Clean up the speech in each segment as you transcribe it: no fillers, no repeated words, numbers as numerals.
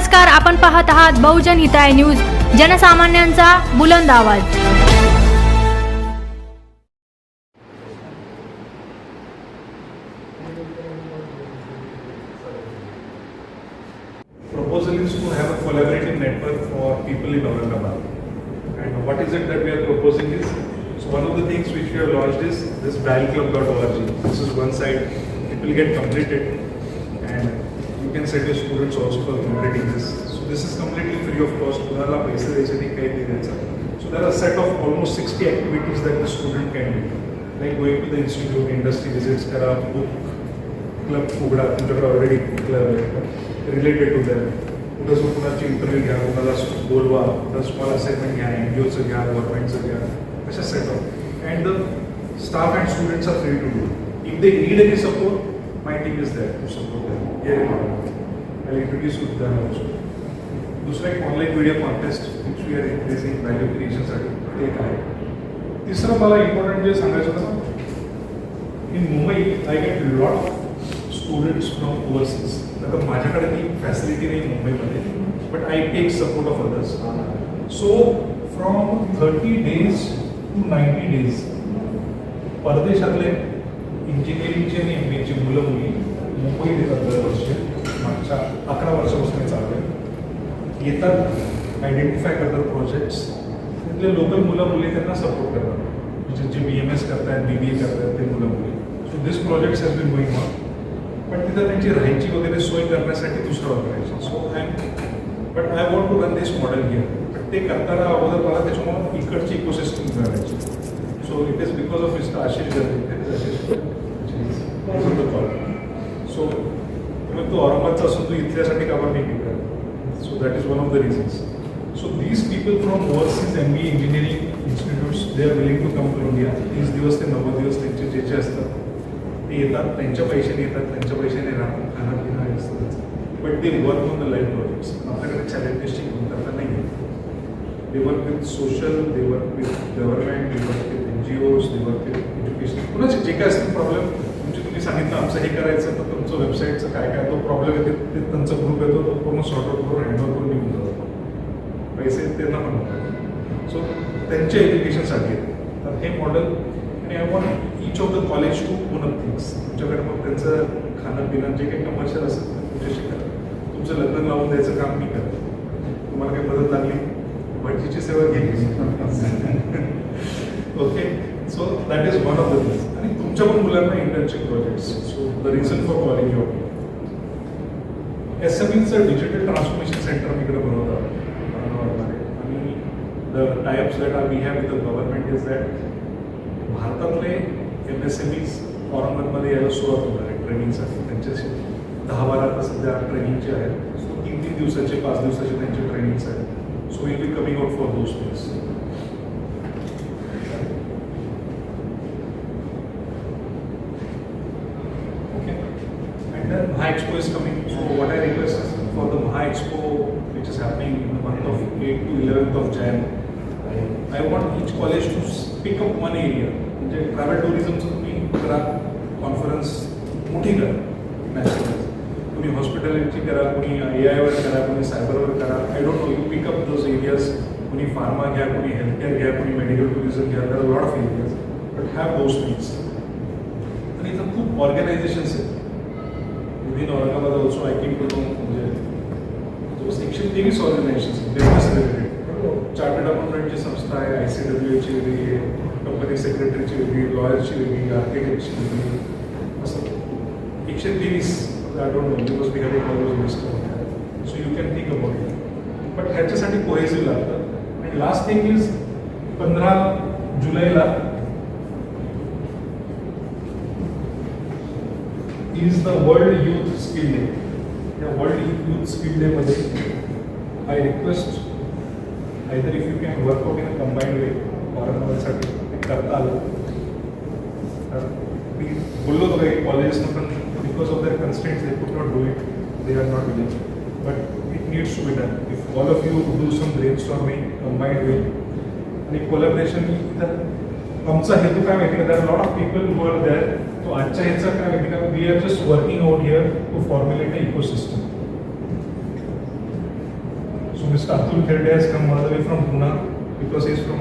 नमस्कार, आपण पाहत आहात बहुजन हिताय न्यूज, जनसामान्यांचा बुलंद आवाज. Proposal is to have a collaborative network for people in Aurangabad. And what is it that we are proposing is, so one of the things which we have launched is this dialclub.org. This is one side, it will get completed and you can set your students also for completing this. So this is completely free of cost. So there are a set of almost 60 activities that the student can do. Like going to the institute, industry visits, book club, already related to them. कुणाची interview घ्या, कुणाला बोलवा, small assignment घ्या, NGOचं घ्या, गव्हर्नमेंटचं घ्या, अशा set of. And the staff and students are free to do. If they need any support, my team is there to support them. Here I will introduce with them also. दुसरा एक online video contest which we are increasing value क्रिएशनसाठी, ते एक आहे. तिसरं मला important जे सांगायचं होतं, in Mumbai I get lot of students from overseas. आता माझ्याकडे ती फॅसिलिटी नाही मुंबईमध्ये, but I take support of others. So from 30 days to 90 days परदेशातले इंजिनिअरिंगचे आणि MBAचे मुलं मुली मुंबईत येतात दरवर्षी. मागच्या 11 वर्षापासून चालू आहे. येतात, आयडेंटिफाय करतात प्रोजेक्ट्स, तिथले लोकल मुलं मुली त्यांना सपोर्ट करतात. म्हणजे जे BMS करतात, BBA करतात ते मुलं मुली. So this projects has been going on. पण तिथं त्यांची राहायची वगैरे सोय करण्यासाठी दुसरं organization. So I want to run this model here. पण ते करताना अगोदर मला त्याच्यामुळे इकडची इकोसिस्टम करायची. So it is because of mister Ashish Garje. सो तुम्ही तो औरंगाबादचा असून तू इथल्यासाठी का बरं नाही केलं. So that is one of the reasons. So these people from overseas MBA engineering institutes, they are willing to come to India. 30 दिवस ते 90 दिवस त्यांचे जे असतात ते येतात, त्यांच्या पैशाने येतात, त्यांच्या पैशाने राहतात, खाणं पिणं हे असतं. But they work on the life projects. आपल्याकडे चॅलेंजेसची कमतरता नाही आहे. They work with social, they work with government, they work with NGOs, they work with education. कुणाचे जे काय असतील प्रॉब्लेम, तुम्ही सांगितलं आमचं हे करायचं, तर तुमचं वेबसाईटचं काय काय तो प्रॉब्लेम येते, ते त्यांचा ग्रुप येतो, तो पूर्ण सॉर्ट आउट करून हँडओव्हर करून निघून जातो. पैसे त्यांना पण होतात. सो त्यांच्या एज्युकेशनसाठी तर हे मॉडेल. आणि I want each of the college to own up things. तुमच्याकडे मग त्यांचं खाणं पिणं जे काही कमर्शियल असेल तर तुमच्याशी करा. तुमचं लग्न लावून द्यायचं काम मी करतो. तुम्हाला काही मदत लागली, भटजीची सेवा घेतली. Okay. So that is one of the things. आणि तुमच्या पण मुलांना internship projects. So the reason for calling you SMEचं डिजिटल ट्रान्सफॉर्मेशन सेंटर मी इकडे बनवतो. आणि the types that are we have with the government is that भारतातले MSMEs औरंगाबादमध्ये यायला सुरुवात होणार आहे ट्रेनिंगसाठी. त्यांच्याशी 10-12 आता सध्या ट्रेनिंगचे आहेत. सो 3-3 दिवसाचे 5 दिवसाचे त्यांचे ट्रेनिंग्स आहेत. So will be coming out for those things. Okay. And then Maha Expo is coming. So what I request is for the Maha Expo which is happening in the month of 8th to 11th of Jan, I want each college to pick up one area. म्हणजे travel टुरिझमचं तुम्ही करा, conference मोठी करा national. तुम्ही hospitality करा, कोणी AI वर करा, कोणी सायबरवर करा. I don't know, you pick up those areas. कोणी फार्मा घ्या, कोणी हेल्थकेअर घ्या, कोणी मेडिकल टुरिझम घ्या. There lot of areas, but have those things. आणि इथं खूप ऑर्गनायझेशन्स आहेत within Aurangabad also. I came to know, म्हणजे 123 ऑर्गनायझेशन्स बिझनेस रिलेटेड. चार्टर्ड अकाउंटंटची संस्था आहे, ICWAची वेगळी आहे, कंपनी सेक्रेटरीची वेगळी, लॉयरची वेगळी, आर्किटेक्टची वेगळी, असं 123. I don't know because we have always list. So you can think about it. But ह्याच्यासाठी कोहेसिव्ह लागतं. आणि लास्ट थिंग इज 15 जुलैला is the world youth skill day. या वर्ल्ड यूथ स्किल डेमध्ये I request either if you can work out in a combined way औरंगाबादसाठी करता आलं. मी बोललो होतो काही कॉलेजेसनं पण because of their constraints they could not do it, they R not willing. But it needs to be done. If all of you do some brainstorming combined way आणि कोलॅबरेशन. तर आमचा हेतू काय माहिती का, there are lot of people who are there. तो आजच्या ह्याचा काय माहिती का, we are just working out here to formulate a ecosystem. So Mr. Atul Kherde has come all the way from Pune because he is from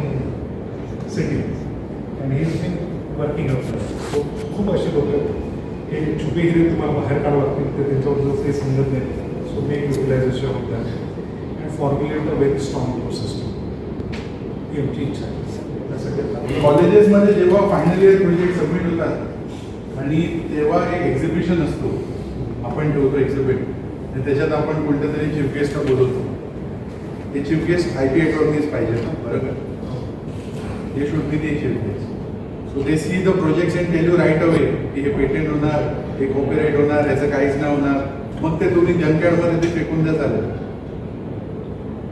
city and he has been working out there. So खूप असे लोक हे छुपे हिरे तुम्हाला बाहेर काढावं लागतील तर त्यांच्याबद्दल काही समजत नाही. So make utilization of that and formulate a very strong ecosystem. ही आमची इच्छा आहे. त्यासाठी कॉलेजेसमध्ये जेव्हा फायनल इयर प्रोजेक्ट सबमिट होतात आणि तेव्हा एक एक्झिबिशन असतो, आपण ठेवतो एक्झिबिट, आणि त्याच्यात आपण कोणत्या तरी चीफ गेस्टला बोलवतो. ते चीफ गेस्ट IP अटॉर्नीज पाहिजे ना, बरोबर. हे should be the chief guest. So they see the projects and tell you right away की हे पेटेंट होणार, हे कॉपीराईट होणार, याचं काहीच नाही होणार. मग ते तुम्ही जंकयार्डमध्ये ते फेकून द्या चालेल.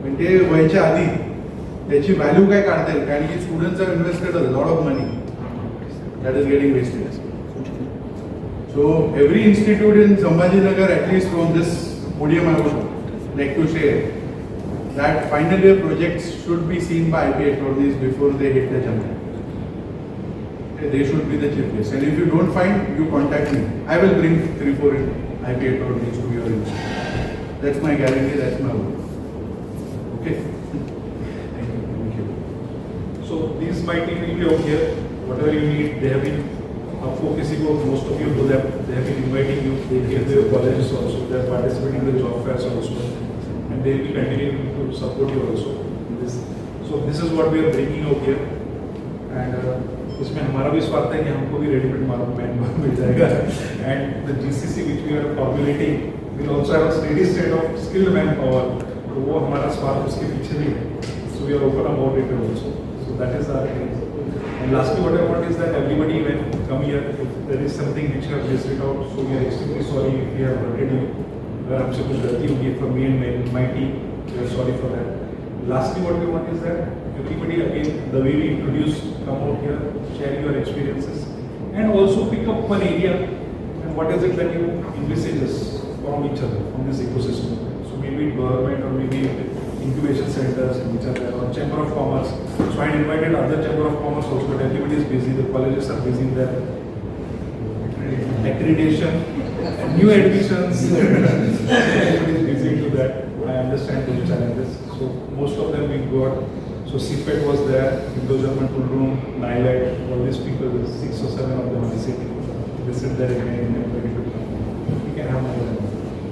पण ते व्हायच्या आधी त्याची व्हॅल्यू काय काढता येईल, कारण की students have invested a lot of money that is getting wasted. So every institute in Sambhajinagar, at least from this podium, I would like to share that final year projects should be seen by IP attorneys before they hit the jungle. They should be the chief guest. And if you don't find, you contact me. I will bring 3-4 IP attorneys to your institute. That's my guarantee. That's my word. Okay. Thank you. So these my team will be out here. Whatever you need, they have been आपको किसी को most of you know that they have been inviting you. They came to your colleges also. They are participating in the job fairs also, and they will be continuing to support you also. So this is what we are bringing out here, and इसमें हमारा भी स्वार्थ है कि हमको भी readymade man mill जाएगा. And the GCC which we are populating will also have a steady state of skilled manpower. तो वो हमारा स्वार्थ उसके पीछे भी है. So we are open about it also. So that is our aim. And lastly, what I want is that everybody when come here, if there is something which you have listed out, so we are extremely sorry if we have hurted you. अगर हमसे कुछ गलती होगी from me and my team, we are sorry for that. Lastly, what we want is that everybody again, the way we introduce, come out here, share your experiences, and also pick up one area and what is it that you envisages from each other, from this ecosystem. So maybe government or maybe incubation centers which are there, or Chamber of Commerce. So I invited other Chamber of Commerce also, but everybody is busy, the colleges are busy in their accreditation, new admissions, everybody is busy into that. I understand those challenges. So most of them we got. So CPET was there, Indo-German Tool Room, NILAC, all these people, 6 or 7 of them are visiting. They sit there again and ready to come. We can have more than that.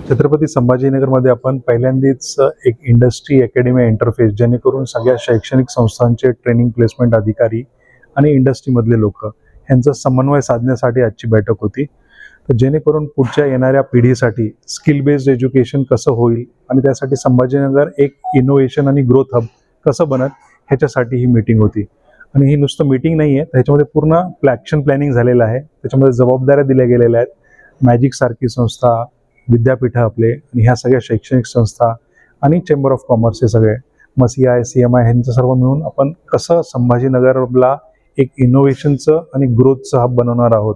Chhatrapati संभाजीनगरमध्ये आपण पहिल्यांदाच एक industry academy interface, जेणेकरून सगळ्या शैक्षणिक संस्थांचे training placement अधिकारी आणि इंडस्ट्रीमधले लोक यांचा समन्वय साधण्यासाठी आजची बैठक होती. तर जेणेकरून पुढच्या येणाऱ्या पिढीसाठी स्किल बेस्ड एज्युकेशन कसं होईल आणि त्यासाठी संभाजीनगर एक इनोव्हेशन आणि ग्रोथ हब कसं बनत ह्याच्यासाठी ही मीटिंग होती. आणि ही नुसतं मीटिंग नाही आहे, त्याच्यामध्ये पूर्ण ॲक्शन प्लॅनिंग झालेलं आहे. त्याच्यामध्ये जबाबदाऱ्या दिल्या गेलेल्या आहेत. मॅजिक सारखी संस्था, विद्यापीठ आपले आणि ह्या सगळ्या शैक्षणिक संस्था आणि चेंबर ऑफ कॉमर्स हे सगळे MCI CMI ह्यांचं सर्व मिळून आपण कसं संभाजीनगरला एक इनोव्हेशनचं आणि ग्रोथचं हब बनवणार आहोत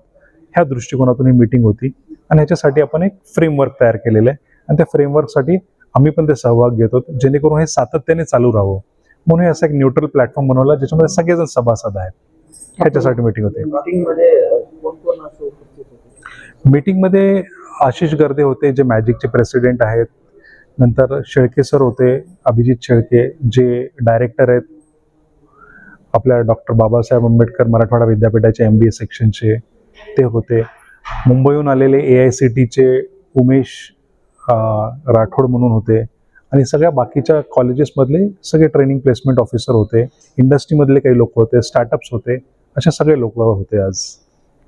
ह्या दृष्टिकोनातून ही मीटिंग होती. आणि ह्याच्यासाठी आपण एक फ्रेमवर्क तयार केलेलं आहे आणि त्या फ्रेमवर्कसाठी आम्ही पण ते सहभाग घेतो, जेणेकरून हे सातत्याने चालू राहावं म्हणून असा एक न्यूट्रल प्लॅटफॉर्म बनवला ज्याच्यामध्ये सगळेजण सभासद आहेत. ह्याच्यासाठी मीटिंग होती. मीटिंगमध्ये आशिष गर्दे होते जे मॅजिकचे प्रेसिडेंट आहेत, नंतर शेळके सर होते, अभिजित शेळके जे डायरेक्टर आहेत आपल्या डॉक्टर बाबासाहेब आंबेडकर मराठवाडा विद्यापीठाचे MBA सेक्शनचे ते होते. मुंबईहून आलेले AICTचे उमेश राठोड म्हणून होते आणि सगळ्या बाकीच्या कॉलेजेसमधले सगळे ट्रेनिंग प्लेसमेंट ऑफिसर होते, इंडस्ट्रीमधले काही लोक होते, स्टार्टअप्स होते, असे सगळे लोक होते. आज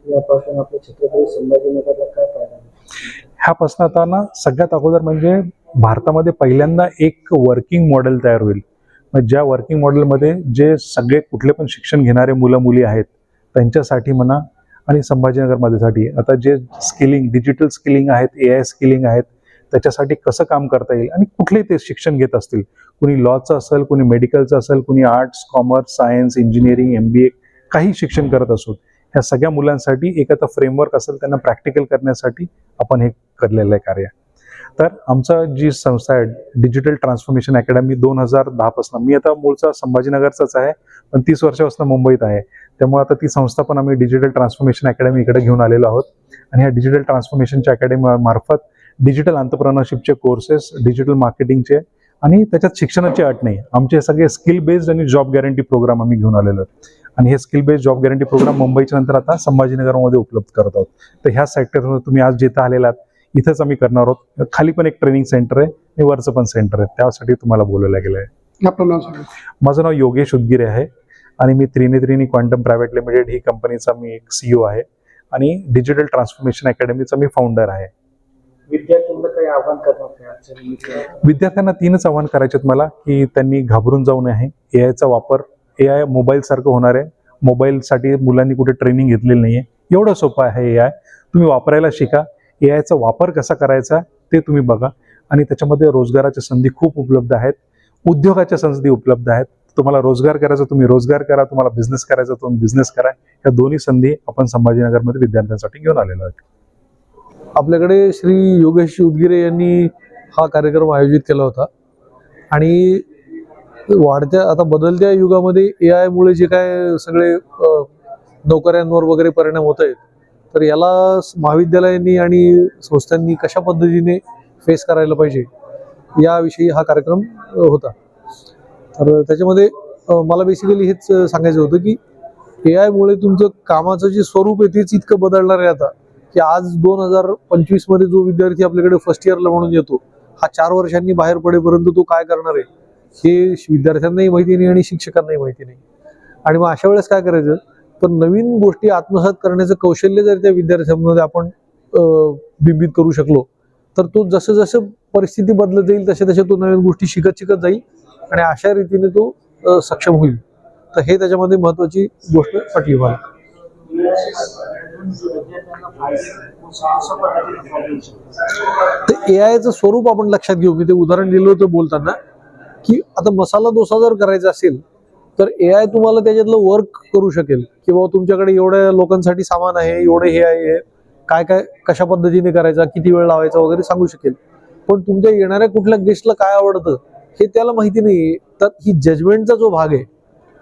यापासून आपल्या छत्रपती संभाजीनगरला काय फायदा? ह्यापासून आता ना सगळ्यात अगोदर म्हणजे भारतामध्ये पहिल्यांदा एक वर्किंग मॉडेल तयार होईल. ज्या वर्किंग मॉडेलमध्ये जे सगळे कुठले पण शिक्षण घेणारे मुलं मुली आहेत त्यांच्यासाठी म्हणा आणि संभाजीनगरमध्येसाठी आता जे स्किलिंग डिजिटल स्किलिंग आहेत, AI स्किलिंग आहेत, त्याच्यासाठी कसं काम करता येईल आणि कुठलेही ते शिक्षण घेत असतील, कुणी लॉचं असेल, कुणी मेडिकलचं असेल, कुणी arts commerce science engineering MBA काही शिक्षण करत असो, ह्या सगळ्या मुलांसाठी एक आता फ्रेमवर्क असेल त्यांना प्रॅक्टिकल करण्यासाठी आपण हे करलेलं आहे कार्य. तर आमचं जी संस्था आहे डिजिटल ट्रान्सफॉर्मेशन अकॅडमी 2010 पासून, मी आता मूळचा संभाजीनगरचाच आहे पण 30 वर्षापासून मुंबईत आहे, त्यामुळे आता ती संस्था पण आम्ही डिजिटल ट्रान्सफॉर्मेशन अकॅडमी इकडे घेऊन आलेलो आहोत. आणि ह्या डिजिटल ट्रान्सफॉर्मेशनच्या अकॅडमी मार्फत डिजिटल एंटरप्रेन्योरशिपचे कोर्सेस, डिजिटल मार्केटिंगचे आणि त्याच्यात शिक्षणाची अट नाही. आमचे सगळे स्किल बेस्ड आणि जॉब गॅरंटी प्रोग्राम आम्ही घेऊन आलेलो आहोत. आणि हे skill based job guarantee program मुंबईच्या नंतर आता संभाजीनगरमध्ये उपलब्ध करत आहोत. तर ह्या सेक्टरमध्ये तुम्ही आज जिथं आलेला आहात इथंच आम्ही करणार आहोत. खाली पण एक ट्रेनिंग सेंटर आहे आणि वरचं पण सेंटर आहे, त्यासाठी तुम्हाला बोलवलं गेलं आहे. आपलं नाव सांगा. माझं नाव योगेश उदगिरे आहे आणि मी त्रिनेत्री क्वांटम प्रायव्हेट लिमिटेड ही कंपनीचा मी एक CEO आहे आणि डिजिटल ट्रान्सफॉर्मेशन अकॅडमीचा मी फाउंडर आहे. विद्यार्थ्यांना काही आव्हान करणार विद्यार्थ्यांना 3च आव्हान करायचे आहेत मला, की त्यांनी घाबरून जाऊ नये. एआयचा वापर, एआय मोबाईल सारखं होणार आहे. मोबाईलसाठी मुलांनी कुठे ट्रेनिंग घेतलेली नाहीये. एवढं सोपं आहे एआय, तुम्ही वापरायला शिका. एआयचा वापर कसा करायचा ते तुम्ही बघा आणि त्याच्यामध्ये रोजगाराच्या संधी खूप उपलब्ध आहेत, उद्योगाच्या संधी उपलब्ध आहेत. तुम्हाला रोजगार करायचा तुम्ही रोजगार करा, तुम्हाला बिझनेस करायचा तुम्ही बिझनेस करा. या दोन्ही संधी आपण संभाजीनगरमध्ये विद्यार्थ्यांसाठी घेऊन आलेलो आहोत. आपल्याकडे श्री योगेश उदगिरे यांनी हा कार्यक्रम आयोजित केला होता आणि वाढत्या आता बदलत्या युगामध्ये AI मुळे जे काय सगळे नोकऱ्यांवर वगैरे परिणाम होत आहेत, तर याला महाविद्यालयांनी आणि संस्थांनी कशा पद्धतीने फेस करायला पाहिजे याविषयी हा कार्यक्रम होता. तर त्याच्यामध्ये मला बेसिकली हेच सांगायचं होतं की AI मुळे तुमचं कामाचं जे स्वरूप आहे तेच इतकं बदलणार आहे आता की आज 2025 मध्ये जो विद्यार्थी आपल्याकडे फर्स्ट इयरला म्हणून येतो, हा 4 वर्षांनी बाहेर पडेपर्यंत तो काय करणार आहे हे विद्यार्थ्यांनाही माहिती नाही आणि शिक्षकांनाही माहिती नाही. आणि मग अशा वेळेस काय करायचं, तर नवीन गोष्टी आत्मसात करण्याचं कौशल्य जर त्या विद्यार्थ्यांमध्ये आपण बिंबित करू शकलो, तर तो जसं जसं परिस्थिती बदलत जाईल तसे तसे तो नवीन गोष्टी शिकत जाईल आणि अशा रीतीने तो सक्षम होईल. तर हे त्याच्यामध्ये महत्वाची गोष्ट वाटली मला. तर एआयचं स्वरूप आपण लक्षात घेऊ. मी ते उदाहरण दिलं होतं बोलताना की आता मसाला डोसा जर करायचा असेल तर AI तुम्हाला त्याच्यातलं वर्क करू शकेल की बाबा तुमच्याकडे एवढ्या लोकांसाठी सामान आहे, एवढे हे आहे, काय काय कशा पद्धतीने करायचा, किती वेळ लावायचा वगैरे सांगू शकेल. पण तुमच्या येणाऱ्या कुठल्या गेस्टला काय आवडतं हे त्याला माहिती नाही. तर ही जजमेंटचा जो भाग आहे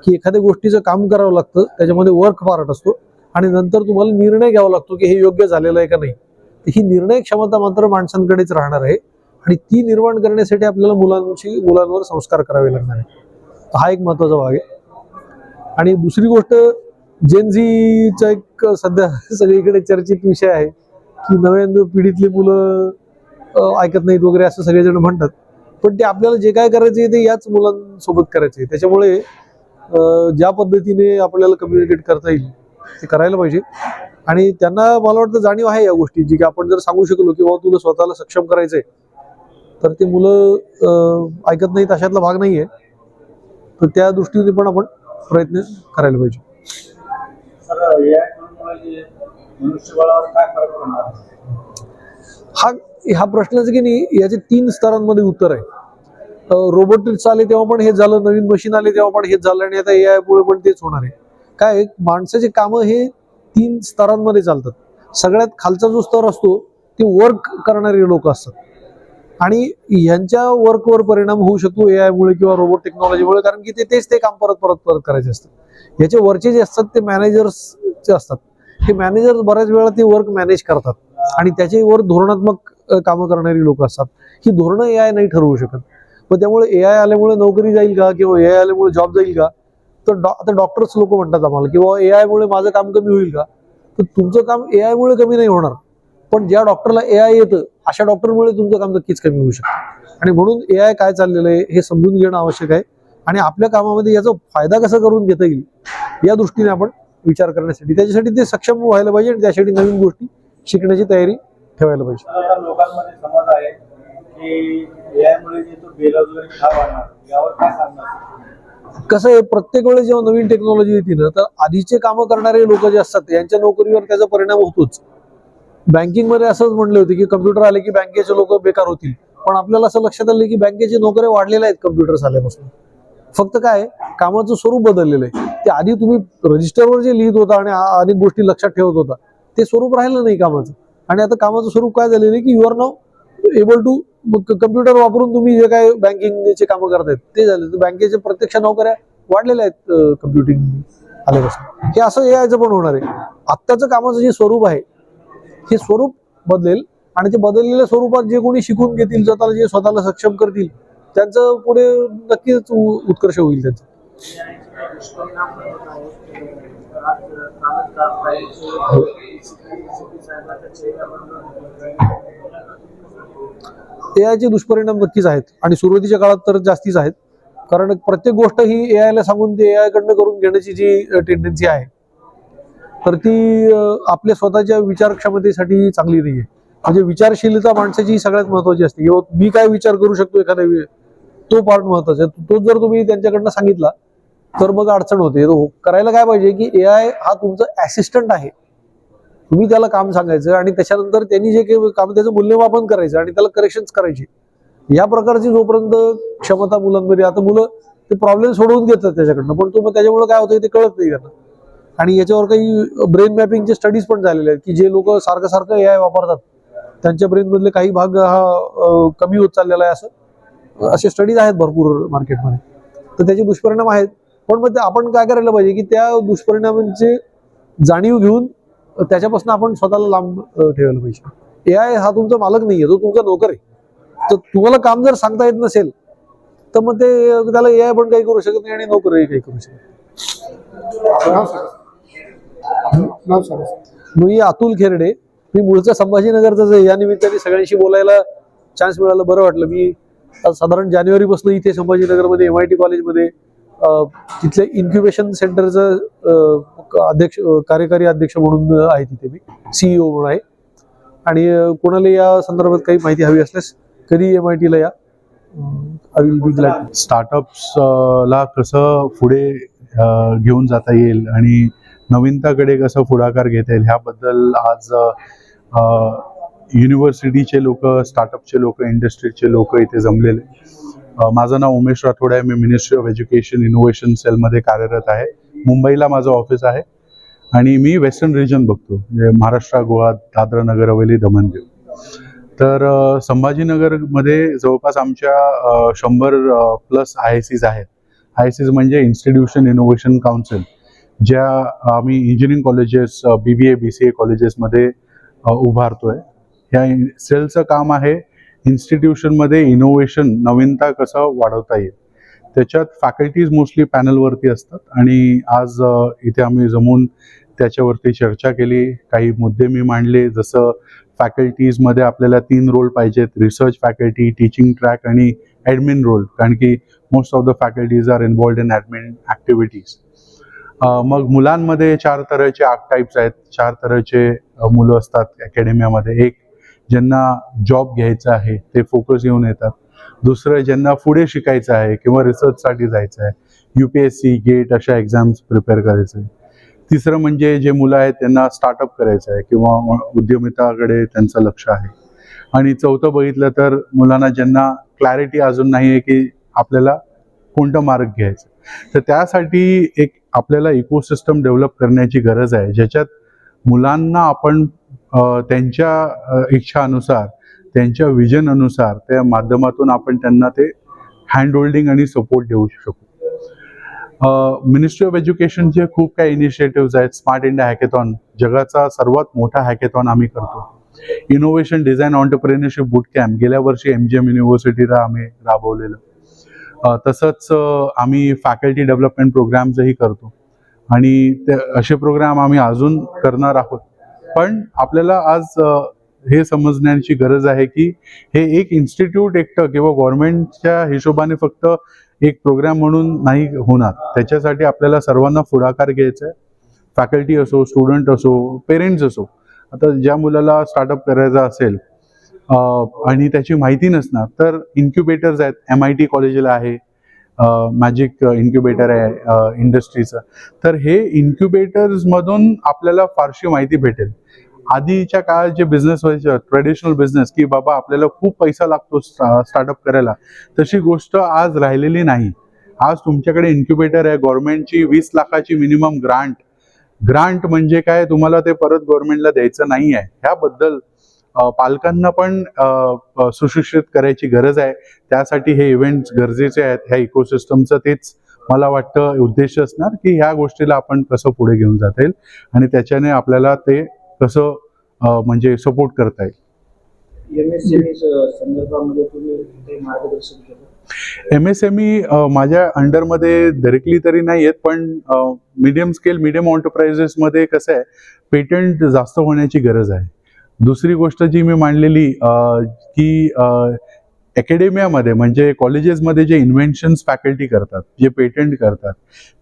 की एखाद्या गोष्टीचं काम करावं लागतं, त्याच्यामध्ये वर्क पार्ट असतो आणि नंतर तुम्हाला निर्णय घ्यावा लागतो की हे योग्य झालेलं आहे का नाही. तर ही निर्णय क्षमता मात्र माणसांकडेच राहणार आहे आणि ती निर्माण करण्यासाठी आपल्याला मुलांवर संस्कार करावे लागणार आहे. हा एक महत्वाचा भाग आहे. आणि दुसरी गोष्ट, जेनझीचा एक सध्या सगळीकडे चर्चित विषय आहे की नव्या पिढीतली मुलं ऐकत नाहीत वगैरे असं सगळेजण म्हणतात. पण ते आपल्याला जे काय करायचे ते याच मुलांसोबत करायचे. त्याच्यामुळे ज्या पद्धतीने आपल्याला कम्युनिकेट करता येईल ते करायला पाहिजे. आणि त्यांना मला वाटतं जाणीव आहे या गोष्टीची की आपण जर सांगू शकलो की बाबा तुला स्वतःला सक्षम करायचंय, तर ते मुलं ऐकत नाहीत अशातला भाग नाहीये. तर त्या दृष्टीने पण आपण प्रयत्न करायला पाहिजे. हा प्रश्नाचं की नाही, याचे 3 स्तरांमध्ये उत्तर आहे. रोबोटिक्स आले तेव्हा पण हेच झालं, नवीन मशीन आले तेव्हा पण हेच झालं आणि आता AI मुळे पण तेच होणार आहे. काय माणसाचे कामं हे 3 स्तरांमध्ये चालतात. सगळ्यात खालचा जो स्तर असतो ते वर्क करणारे लोक असतात आणि यांच्या वर्कवर परिणाम होऊ शकतो AI मुळे किंवा रोबोट टेक्नॉलॉजीमुळे, कारण की तेच काम परत करायचे असतात. याचे वरचे जे असतात ते मॅनेजर्सचे असतात. हे मॅनेजर्स बऱ्याच वेळा ते वर्क मॅनेज करतात आणि त्याच्यावर धोरणात्मक कामं करणारी लोक असतात. ही धोरणं AI नाही ठरवू शकत. मग त्यामुळे AI आल्यामुळे नोकरी जाईल का किंवा AI आल्यामुळे जॉब जाईल का, तर आता डॉक्टर्स लोक म्हणतात आम्हाला की बाबा AI मुळे माझं काम कमी होईल का, तर तुमचं काम AI मुळे कमी नाही होणार. पण ज्या डॉक्टरला AI येतं अशा डॉक्टरमुळे तुमचं काम नक्कीच कमी होऊ शकतं. आणि म्हणून AI काय चाललेलं आहे हे समजून घेणं आवश्यक आहे आणि आपल्या कामामध्ये याचा फायदा कसा करून घेता येईल या दृष्टीने आपण विचार करण्यासाठी, त्याच्यासाठी ते सक्षम व्हायला पाहिजे आणि त्यासाठी नवीन गोष्टी शिकण्याची तयारी ठेवायला पाहिजे. लोकांमध्ये समज आहे की AI मुळे जे तो बेरोजगारी हा वाढणार, यावर काय सांगणार? कसं आहे, प्रत्येक वेळेस जेव्हा नवीन टेक्नॉलॉजी येते ना, तर आधीचे कामं करणारे लोक जे असतात यांच्या नोकरीवर त्याचा परिणाम होतोच. बँकिंगमध्ये असंच म्हणले होते की कम्प्युटर आले की बँकेचे लोक बेकार होतील, पण आपल्याला असं लक्षात आलं की बँकेचे नोकऱ्या वाढलेल्या आहेत कम्प्युटर्स आल्यापासून. फक्त काय कामाचं स्वरूप बदललेलं आहे. ते आधी तुम्ही रजिस्टरवर जे लिहित होता आणि अनेक गोष्टी लक्षात ठेवत होता ते स्वरूप राहिलं नाही कामाचं. आणि आता कामाचं स्वरूप काय झालेलं आहे की you are now able to computer वापरून तुम्ही जे काय बँकिंगचे कामं करतायत ते झाले. तर बँकेचे प्रत्यक्ष नोकऱ्या वाढलेल्या आहेत कम्प्युटिंग आल्यापासून. हे असं AIचं पण होणार आहे. आत्ताचं कामाचं जे स्वरूप आहे हे स्वरूप बदलेल आणि ते बदललेल्या स्वरूपात जे कोणी शिकून घेतील, जे स्वतःला सक्षम करतील त्यांचं पुढे नक्कीच उत्कर्ष होईल त्यांचं. एआयचे दुष्परिणाम नक्कीच आहेत आणि सुरुवातीच्या काळात तर जास्तीच आहेत, कारण प्रत्येक गोष्ट ही एआयला सांगून ते एआय कडनं करून घेण्याची जी टेंडन्सी आहे तर ती आपल्या स्वतःच्या विचार क्षमतेसाठी चांगली नाहीये. म्हणजे विचारशीलता माणसाची सगळ्यात महत्वाची असते, किंवा मी काय विचार करू शकतो एखाद्या तो पार्ट महत्वाचा आहे. तो जर तुम्ही त्यांच्याकडनं सांगितला तर मग अडचण होते. करायला काय पाहिजे की एआय हा तुमचा असिस्टंट आहे, तुम्ही त्याला काम सांगायचं आणि त्याच्यानंतर त्यांनी जे काही काम त्याचं मूल्यमापन करायचं आणि त्याला करेक्शन्स करायचे. या प्रकारची जोपर्यंत क्षमता मुलांमध्ये, आता मुलं ते प्रॉब्लेम सोडवून घेतात त्याच्याकडनं, पण तो मग त्याच्यामुळे काय होतं ते कळत नाही त्यांना. आणि याच्यावर काही ब्रेन मॅपिंगचे स्टडीज पण झालेले आहेत की जे लोक सारखं सारखं एआय वापरतात त्यांच्या ब्रेन मधले काही भाग हा कमी होत चाललेला आहे, असे स्टडीज आहेत भरपूर मार्केटमध्ये. तर त्याचे दुष्परिणाम आहेत, पण मग आपण काय करायला पाहिजे की त्या दुष्परिणामांची जाणीव घेऊन त्याच्यापासून आपण स्वतःला लांब ठेवायला पाहिजे. एआय हा तुमचा मालक नाहीये, तो तुमचा नोकर आहे. तर तुम्हाला काम जर सांगता येत नसेल तर मग ते त्याला एआय पण काही करू शकत नाही आणि नोकरही काही करू शकत नाही. मी अतुल खेरडे, मी मूळचा संभाजीनगरचाच आहे. या निमित्ताने सगळ्यांशी बोलायला चान्स मिळाला, बरं वाटलं. मी साधारण जानेवारीपासून इथे संभाजीनगरमध्ये MIT कॉलेजमध्ये तिथल्या इन्क्युबेशन सेंटरचं कार्यकारी अध्यक्ष म्हणून आहे. तिथे मी CEO म्हणून आहे. आणि कोणाला या संदर्भात काही माहिती हवी असल्यास कधी MIT ला या, आय विल बी ग्लॅड. स्टार्टअप्सला कसं पुढे घेऊन जाता येईल आणि नवीनताकडे कसं पुढाकार घेता येईल ह्याबद्दल आज युनिव्हर्सिटीचे लोक, स्टार्टअपचे लोक, इंडस्ट्रीचे लोक इथे जमलेले. माझं नाव उमेश राठोड आहे. मी मिनिस्ट्री ऑफ एज्युकेशन इनोव्हेशन सेलमध्ये कार्यरत आहे. मुंबईला माझं ऑफिस आहे आणि मी वेस्टर्न रिजन बघतो, म्हणजे महाराष्ट्र, गोवा, दादरा नगर हवेली, दमण दीव. तर संभाजीनगरमध्ये जवळपास आमच्या 100+ IICs आहेत. IICs म्हणजे इन्स्टिट्यूशन इनोव्हेशन काउन्सिल, ज्या आम्ही इंजिनिअरिंग कॉलेजेस, BBA BCA कॉलेजेसमध्ये उभारतोय. ह्या सेलचं काम आहे इन्स्टिट्यूशनमध्ये इनोव्हेशन, नवीनता कसं वाढवता येईल. त्याच्यात फॅकल्टीज मोस्टली पॅनलवरती असतात आणि आज इथे आम्ही जमून त्याच्यावरती चर्चा केली. काही मुद्दे मी मांडले, जसं फॅकल्टीजमध्ये आपल्याला 3 रोल पाहिजेत: रिसर्च फॅकल्टी, टीचिंग ट्रॅक आणि ॲडमिन रोल, कारण की most of the faculties are involved in admin activities. मग मुलांमध्ये 4 तऱ्हेचे टाईप्स आहेत, 4 तऱ्हेचे मुलं असतात अकॅडमियामध्ये. एक, ज्यांना जॉब घ्यायचा आहे ते फोकस घेऊन येतात. दुसरं, ज्यांना पुढे शिकायचं आहे किंवा रिसर्चसाठी जायचं आहे, UPSC, गेट अशा एक्झाम्स प्रिपेअर करायचं आहे. तिसरं म्हणजे जे मुलं आहेत त्यांना स्टार्टअप करायचं आहे किंवा उद्यमिताकडे त्यांचं लक्ष आहे. आणि चौथं बघितलं तर मुलांना ज्यांना क्लॅरिटी अजून नाही आहे की आपल्याला कोणतं मार्ग घ्यायचं. तर त्यासाठी एक आपल्याला इकोसिस्टम डेव्हलप करण्याची गरज आहे, ज्याच्यात मुलांना आपण त्यांच्या इच्छानुसार, त्यांच्या विजन अनुसार, त्या माध्यमातून आपण त्यांना ते हँड होल्डिंग आणि सपोर्ट देऊ शकू. मिनिस्ट्री ऑफ एज्युकेशनचे खूप काही इनिशिएटिव्ह आहेत. स्मार्ट इंडिया हॅकेथॉन, जगाचा सर्वात मोठा हॅकेथॉन आम्ही करतो. इनोव्हेशन डिझाईन ऑन्टरप्रेन्योरशिप बूट कॅम्प गेल्या वर्षी MGM युनिव्हर्सिटीला आम्ही राबवलेलं. तसंच आम्ही फॅकल्टी डेव्हलपमेंट प्रोग्राम्सही करतो आणि ते असे प्रोग्राम आम्ही अजून करणार आहोत. पण आपल्याला आज हे समजण्याची गरज आहे की हे एक इन्स्टिट्यूट एकटं किंवा गव्हर्नमेंटच्या हिशोबाने फक्त एक प्रोग्राम म्हणून नाही होणार. त्याच्यासाठी आपल्याला सर्वांना पुढाकार घ्यायचा आहे. फॅकल्टी असो, स्टुडंट असो, पेरेंट्स असो. आता ज्या मुलाला स्टार्टअप करायचा असेल आणि त्याची माहिती नसणार तर इन्क्युबेटर्स आहेत. MIT कॉलेजला आहे मॅजिक इन्क्युबेटर आहे इंडस्ट्रीचं. तर हे इन्क्युबेटर्समधून आपल्याला फारशी माहिती भेटेल. आधीच्या काळात जे बिझनेस व्हायचे, ट्रेडिशनल बिझनेस, की बाबा आपल्याला खूप पैसा लागतो स्टार्टअप करायला, तशी गोष्ट आज राहिलेली नाही. आज तुमच्याकडे इन्क्युबेटर आहे. गव्हर्नमेंटची 20 लाखाची मिनिमम ग्रांट म्हणजे काय, तुम्हाला ते परत गव्हर्नमेंटला द्यायचं नाही आहे. ह्याबद्दल पालकांना पण सुशिक्षित करायची गरज आहे. त्यासाठी हे इव्हेंट्स गरजेचे आहेत. ह्या इकोसिस्टमचं तेच मला वाटतं उद्देश असणार की ह्या गोष्टीला आपण कसं पुढे घेऊन जाता येईल आणि त्याच्याने आपल्याला ते कसं म्हणजे सपोर्ट करता येईल. MSME संदर्भामध्ये तुम्ही काही मार्गदर्शन केलं? MSME माझ्या अंडरमध्ये डायरेक्टली तरी नाही आहेत, पण मीडियम स्केल मीडियम एंटरप्राइजेसमध्ये कसं आहे, पेटंट जास्त होण्याची गरज आहे. दुसरी गोष्ट जी मी मांडलेली की अकॅडेमियामध्ये म्हणजे कॉलेजेसमध्ये जे इन्व्हेन्शन्स फॅकल्टी करतात, जे पेटंट करतात,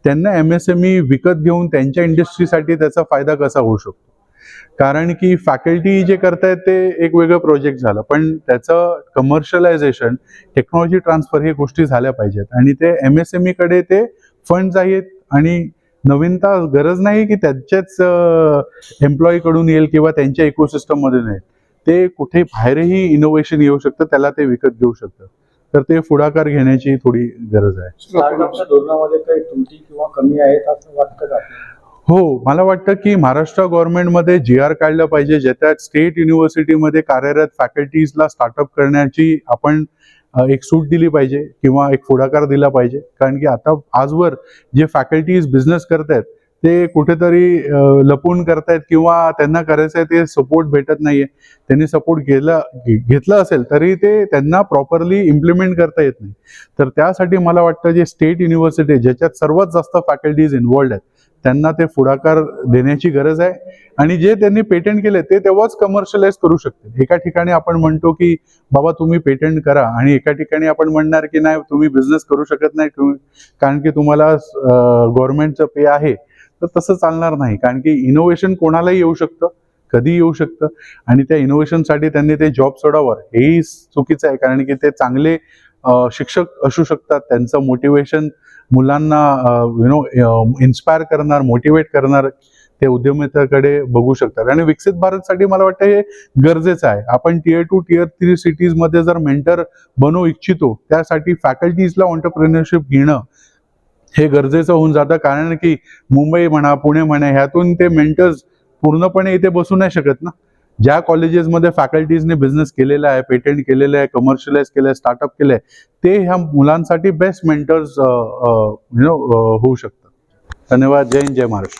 त्यांना MSME विकत घेऊन त्यांच्या इंडस्ट्रीसाठी त्याचा फायदा कसा होऊ शकतो. कारण की फॅकल्टी जे करतायत ते एक वेगळं प्रोजेक्ट झालं, पण त्याचं कमर्शियलायझेशन, टेक्नॉलॉजी ट्रान्सफर हे गोष्टी झाल्या पाहिजेत. आणि ते MSME कडे ते फंड्स आहेत आणि नवीनता गरज नाही की त्याच्याच एम्प्लॉई कडून येईल किंवा त्यांच्या इकोसिस्टम मध्ये नाही. ते कुठे बाहेरही इनोव्हेशन येऊ शकतं, त्याला ते विकत घेऊ शकतं. तर ते पुढाकार घेण्याची थोडी गरज आहे. स्टार्टअपच्या धोरणामध्ये काही त्रुटी किंवा कमी आहेत असं वाटतं का? हो, मला वाटतं की महाराष्ट्र गव्हर्नमेंटमध्ये GR काढलं पाहिजे, ज्याच्यात स्टेट युनिव्हर्सिटीमध्ये कार्यरत फॅकल्टीजला स्टार्टअप करण्याची आपण एक सूट दिली पाहिजे किंवा एक पुढाकार दिला पाहिजे. कारण की आता आजवर जे फॅकल्टीज बिझनेस करतायत ते कुठेतरी लपून करतायत किंवा त्यांना करायचं आहे ते सपोर्ट भेटत नाहीये. त्यांनी सपोर्ट घेतला असेल तरी ते त्यांना प्रॉपरली इम्प्लिमेंट करता येत नाही. तर त्यासाठी मला वाटतं जे स्टेट युनिव्हर्सिटी ज्याच्यात सर्वात जास्त फॅकल्टीज इन्व्हॉल्ड आहेत त्यांना ते पुढाकार देण्याची गरज आहे. आणि जे त्यांनी पेटंट केले ते तेव्हाच कमर्शियलाइज करू शकते. एका ठिकाणी आपण म्हणतो की बाबा तुम्ही पेटंट करा आणि एका ठिकाणी आपण म्हणणार की नाही तुम्ही बिझनेस करू शकत नाही कारण की तुम्हाला गव्हर्नमेंटचं पे आहे. तर तसं चालणार नाही, कारण की इनोव्हेशन कोणालाही येऊ शकतं, कधी येऊ शकतं. आणि त्या इनोव्हेशनसाठी त्यांनी ते जॉब सोडावर हेही चुकीचं आहे, कारण की ते चांगले शिक्षक असू शकतात. त्यांचं मोटिवेशन मुलांना इन्स्पायर करणार, मोटिवेट करणार ते उद्यमितेकडे बघू शकतात. आणि विकसित भारतसाठी मला वाटतं हे गरजेचं आहे. आपण Tier 2, Tier 3 सिटीजमध्ये जर मेंटर बनवू इच्छितो त्यासाठी फॅकल्टीजला एंटरप्रेन्योरशिप घेणं हे गरजेचं होऊन जातं. कारण की मुंबई म्हणा, पुणे म्हणा, ह्यातून ते मेंटर्स पूर्णपणे इथे बसू नाही शकत ना. ज्या कॉलेजेसमध्ये फॅकल्टीजने बिझनेस केलेला आहे, पेटंट केलेलं आहे, कमर्शियलाइज केलं आहे, स्टार्टअप केलं आहे, ते ह्या मुलांसाठी बेस्ट मेंटर्स होऊ शकतात. धन्यवाद. जय हिंद, जय महाराष्ट्र.